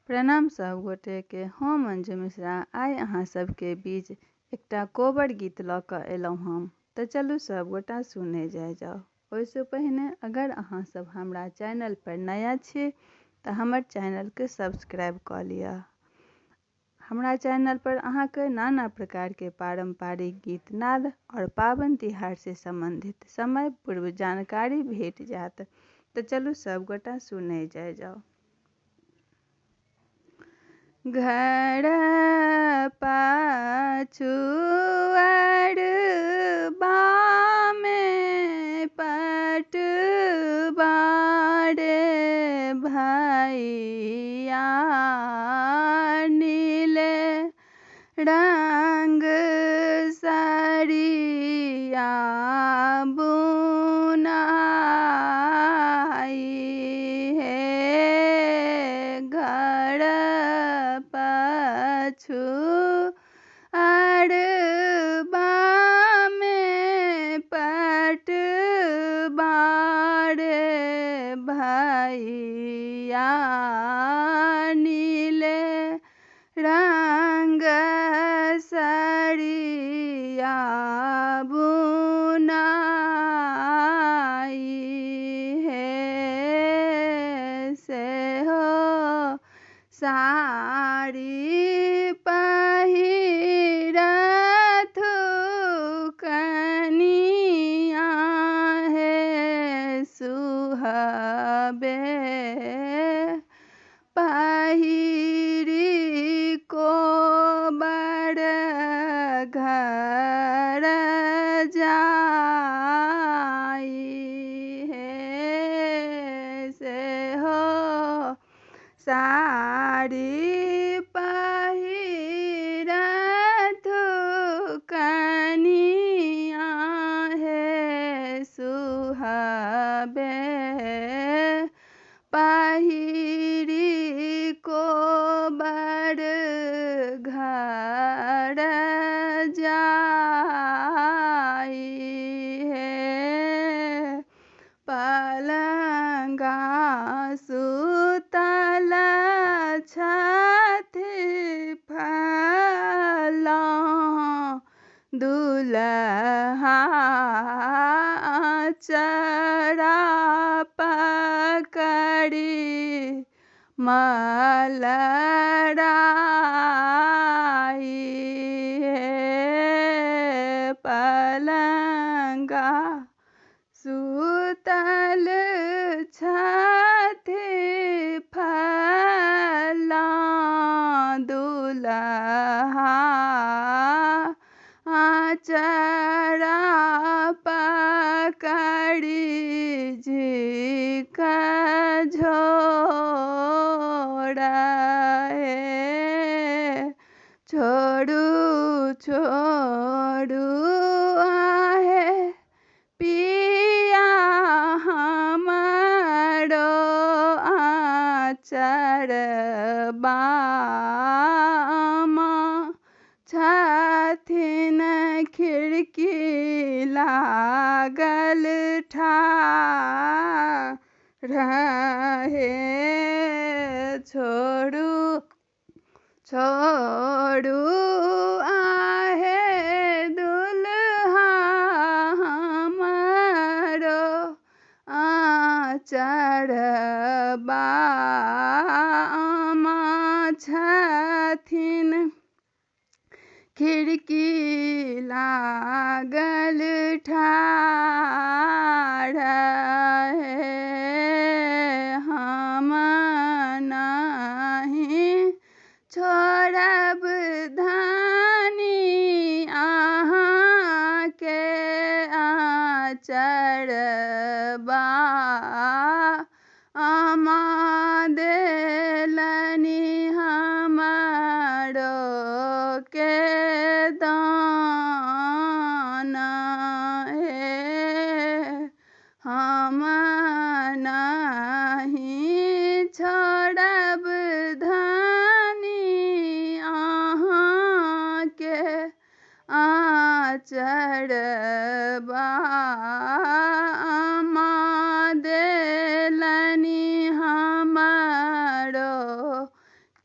प्रणाम सब गोटे के। हम अंजू मिश्रा आइ अहाँ सबके बीच एकटा कोबर गीत लऽ कऽ एलहुँ हम, तऽ चलू सब गोटा सुने जाओ। ओहिसँ पहिने अगर अहाँ सब हमरा चैनल पर नया छी तऽ हमर चैनल के सब्सक्राइब कऽ लिअ। हमरा चैनल पर अहाँके नाना प्रकार के पारंपरिक गीत नाद और पाबनि तिहार से संबंधित समय पूर्व जानकारी भेट जायत। तऽ चलू सब गोटा सुने जाओ। घर पाछू बामे पट बारे भैया नीले रंग सरिया बुनाई है। घर पाछू बामे पट बारे भैया नीले रंग सरिया बुनाई है। से हो साड़ी पहिरत कनिया है सुहबे पहिरी कोबर घर जाई है। से हो साड़ी पहिरत कनिया है सुहबे पहिरी कोबर घर जाई है। पलंगा सुतल छथि फला दुल्हा चरा पकड़ी मलराई है। पलंगा सुतल छथि फला दुल्हा चरा पकड़ी झिक झोरा है। छोड़ू छोड़ू आहे पिया हमारो आचर बामा छथिन खिड़की लागल ठाढ़ है। छोड़ू छोड़ू आहे दुल्हा हमारो आचर बामा छथिन खिड़की लागल ठाढ़ है। हम नहीं छोड़ब धानी अहाँ के आचर बामा देलनि हमारो के दान।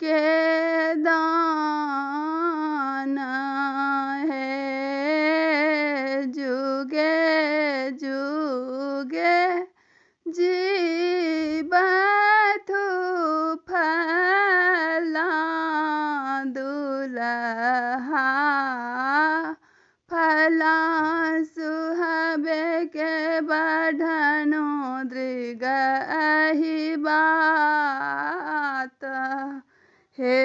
के दान है जुगे जुगे जीबथु फला दुलहा फला सुहाबे के बढ़नो दृग अहि बात हे